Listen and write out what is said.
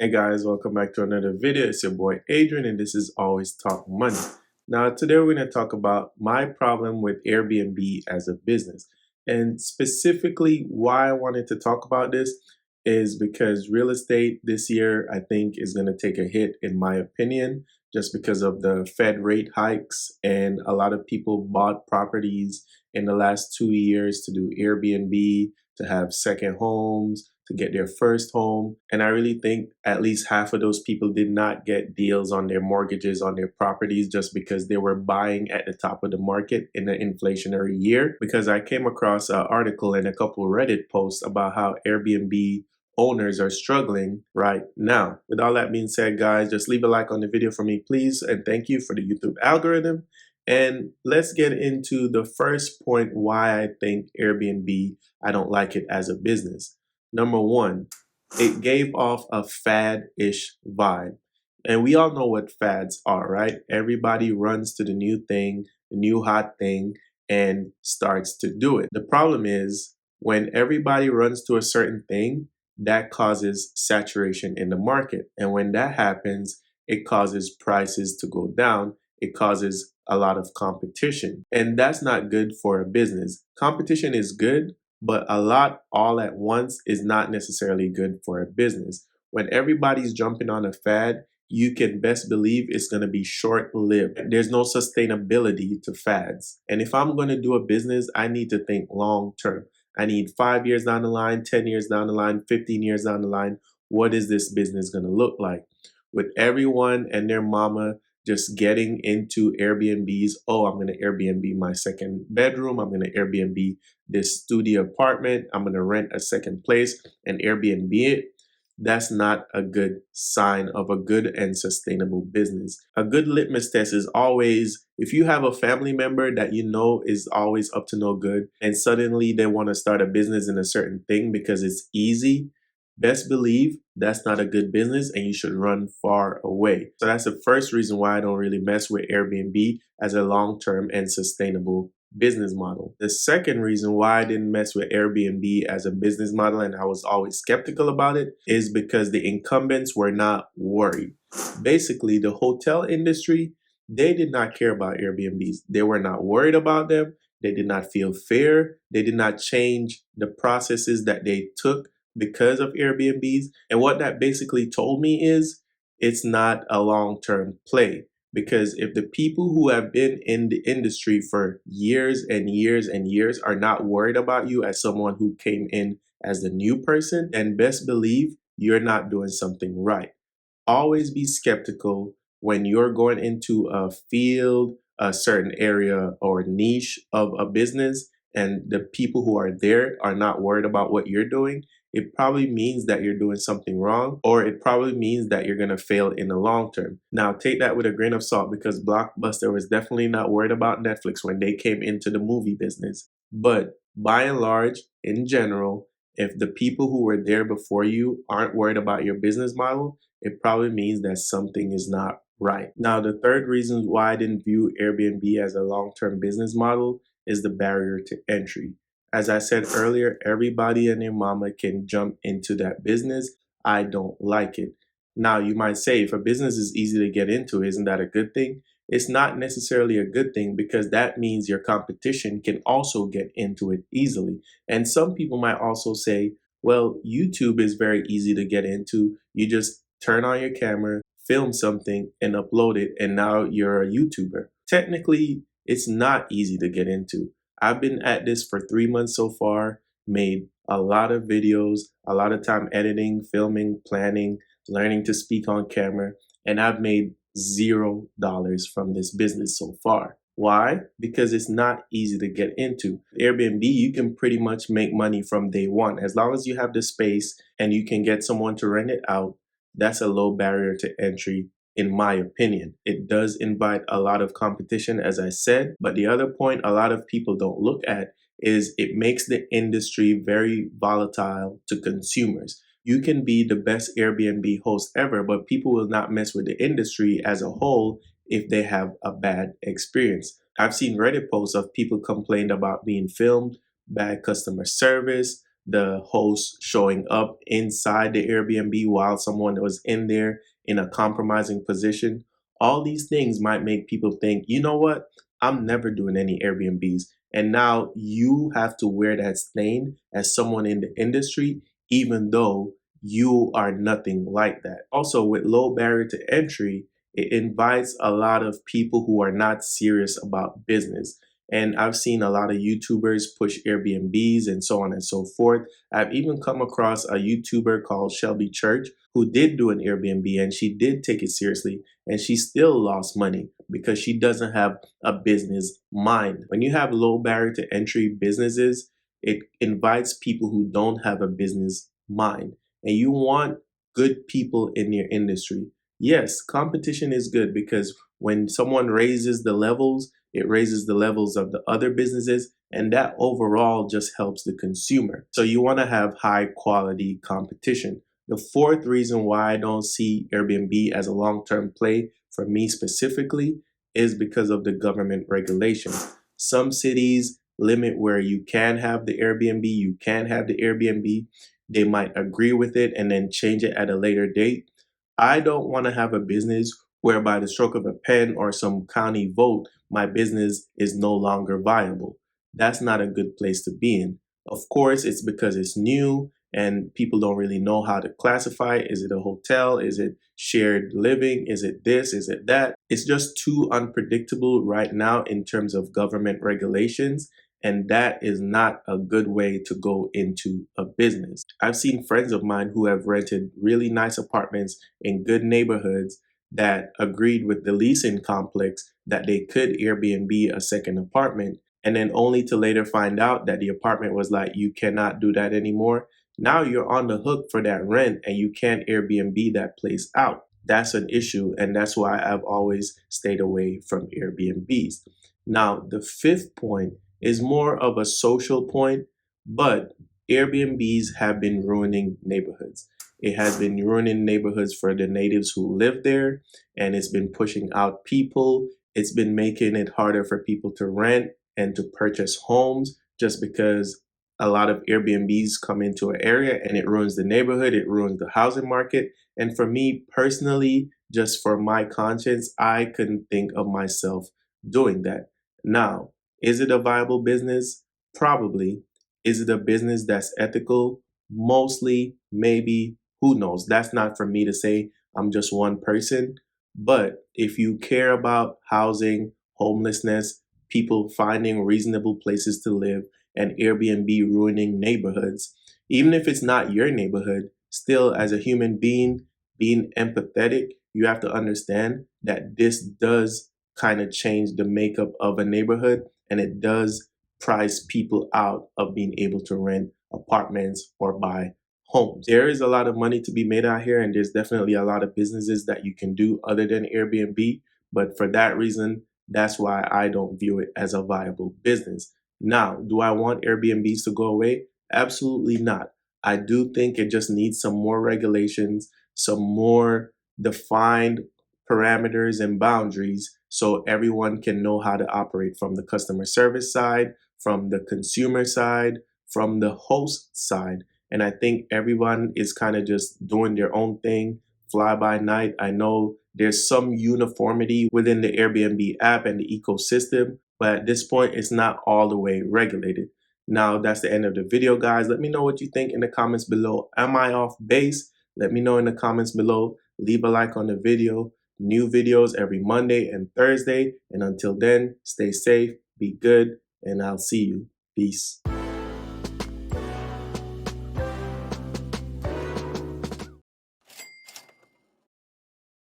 Hey guys, welcome back to another video. It's your boy Adrian, and this is Always Talk Money. Now, today we're going to talk about my problem with Airbnb as a business. And specifically, why I wanted to talk about this is because real estate this year, I think, is going to take a hit, in my opinion, just because of the Fed rate hikes. And a lot of people bought properties in the last 2 years to do Airbnb, to have second homes, to get their first home. And I really think at least half of those people did not get deals on their mortgages on their properties just because they were buying at the top of the market in an inflationary year. Because I came across an article and a couple Reddit posts about how Airbnb owners are struggling right now. With all that being said, guys, just leave a like on the video for me, please. And thank you for the YouTube algorithm. And let's get into the first point why I think Airbnb, I don't like it as a business. Number one, it gave off a fad-ish vibe. And we all know what fads are, right? Everybody runs to the new thing, the new hot thing, and starts to do it. The problem is when everybody runs to a certain thing, that causes saturation in the market. And when that happens, it causes prices to go down. It causes a lot of competition. And that's not good for a business. Competition is good, but a lot all at once is not necessarily good for a business. When everybody's jumping on a fad, you can best believe it's going to be short lived. There's no sustainability to fads. And if I'm going to do a business, I need to think long term. I need 5 years down the line, 10 years down the line, 15 years down the line. What is this business going to look like? With everyone and their mama just getting into Airbnbs. Oh, I'm going to Airbnb my second bedroom. I'm going to Airbnb this studio apartment. I'm going to rent a second place and Airbnb it. That's not a good sign of a good and sustainable business. A good litmus test is always if you have a family member that you know is always up to no good and suddenly they want to start a business in a certain thing because it's easy, best believe that's not a good business and you should run far away. So that's the first reason why I don't really mess with Airbnb as a long-term and sustainable business model. The second reason why I didn't mess with Airbnb as a business model and I was always skeptical about it is because the incumbents were not worried. Basically, the hotel industry, they did not care about Airbnbs. They were not worried about them. They did not feel fear. They did not change the processes that they took because of Airbnbs. And what that basically told me is it's not a long-term play. Because if the people who have been in the industry for years and years and years are not worried about you as someone who came in as the new person, then best believe you're not doing something right. Always be skeptical when you're going into a field, a certain area or niche of a business, and the people who are there are not worried about what you're doing. It probably means that you're doing something wrong, or it probably means that you're going to fail in the long term. Now, take that with a grain of salt because Blockbuster was definitely not worried about Netflix when they came into the movie business. But by and large, in general, if the people who were there before you aren't worried about your business model, it probably means that something is not right. Now, the third reason why I didn't view Airbnb as a long-term business model is the barrier to entry. As I said earlier, everybody and their mama can jump into that business. I don't like it. Now, you might say, if a business is easy to get into, isn't that a good thing? It's not necessarily a good thing because that means your competition can also get into it easily. And some people might also say, well, YouTube is very easy to get into. You just turn on your camera, film something, and upload it, and now you're a YouTuber. Technically, it's not easy to get into. I've been at this for 3 months so far, made a lot of videos, a lot of time editing, filming, planning, learning to speak on camera, and I've made $0 from this business so far. Why? Because it's not easy to get into. Airbnb, you can pretty much make money from day one. As long as you have the space and you can get someone to rent it out, that's a low barrier to entry, in my opinion. It does invite a lot of competition, as I said, but the other point a lot of people don't look at is it makes the industry very volatile to consumers. You can be the best Airbnb host ever, but people will not mess with the industry as a whole if they have a bad experience. I've seen Reddit posts of people complained about being filmed, bad customer service, the host showing up inside the Airbnb while someone was in there in a compromising position. All these things might make people think, you know what? I'm never doing any Airbnbs. And now you have to wear that stain as someone in the industry, even though you are nothing like that. Also, with low barrier to entry, it invites a lot of people who are not serious about business. And I've seen a lot of YouTubers push Airbnbs and so on and so forth. I've even come across a YouTuber called Shelby Church who did do an Airbnb and she did take it seriously and she still lost money because she doesn't have a business mind. When you have low barrier to entry businesses, it invites people who don't have a business mind. And you want good people in your industry. Yes, competition is good because when someone raises the levels, it raises the levels of the other businesses, and that overall just helps the consumer. So you want to have high quality competition. The fourth reason why I don't see Airbnb as a long term play for me specifically is because of the government regulation. Some cities limit where you can have the Airbnb, you can have the Airbnb. They might agree with it and then change it at a later date. I don't want to have a business where by the stroke of a pen or some county vote, my business is no longer viable. That's not a good place to be in. Of course, it's because it's new and people don't really know how to classify it. Is it a hotel? Is it shared living? Is it this? Is it that? It's just too unpredictable right now in terms of government regulations. And that is not a good way to go into a business. I've seen friends of mine who have rented really nice apartments in good neighborhoods that agreed with the leasing complex that they could Airbnb a second apartment, and then only to later find out that the apartment was like, you cannot do that anymore. Now you're on the hook for that rent and you can't Airbnb that place out. That's an issue, and that's why I've always stayed away from Airbnbs. Now, the fifth point is more of a social point, but Airbnbs have been ruining neighborhoods. It has been ruining neighborhoods for the natives who live there, and it's been pushing out people. It's been making it harder for people to rent and to purchase homes just because a lot of Airbnbs come into an area and it ruins the neighborhood, it ruins the housing market. And for me personally, just for my conscience, I couldn't think of myself doing that. Now, is it a viable business? Probably. Is it a business that's ethical? Mostly, maybe, who knows? That's not for me to say. I'm just one person. But if you care about housing, homelessness, people finding reasonable places to live, and Airbnb ruining neighborhoods, even if it's not your neighborhood, still as a human being, being empathetic, you have to understand that this does kind of change the makeup of a neighborhood and it does price people out of being able to rent apartments or buy homes. There is a lot of money to be made out here, and there's definitely a lot of businesses that you can do other than Airbnb. But for that reason, that's why I don't view it as a viable business. Now, do I want Airbnbs to go away? Absolutely not. I do think it just needs some more regulations, some more defined parameters and boundaries so everyone can know how to operate from the customer service side, from the consumer side, from the host side. And I think everyone is kind of just doing their own thing, fly by night. I know there's some uniformity within the Airbnb app and the ecosystem, but at this point, it's not all the way regulated. Now, that's the end of the video, guys. Let me know what you think in the comments below. Am I off base? Let me know in the comments below. Leave a like on the video. New videos every Monday and Thursday. And until then, stay safe, be good, and I'll see you. Peace.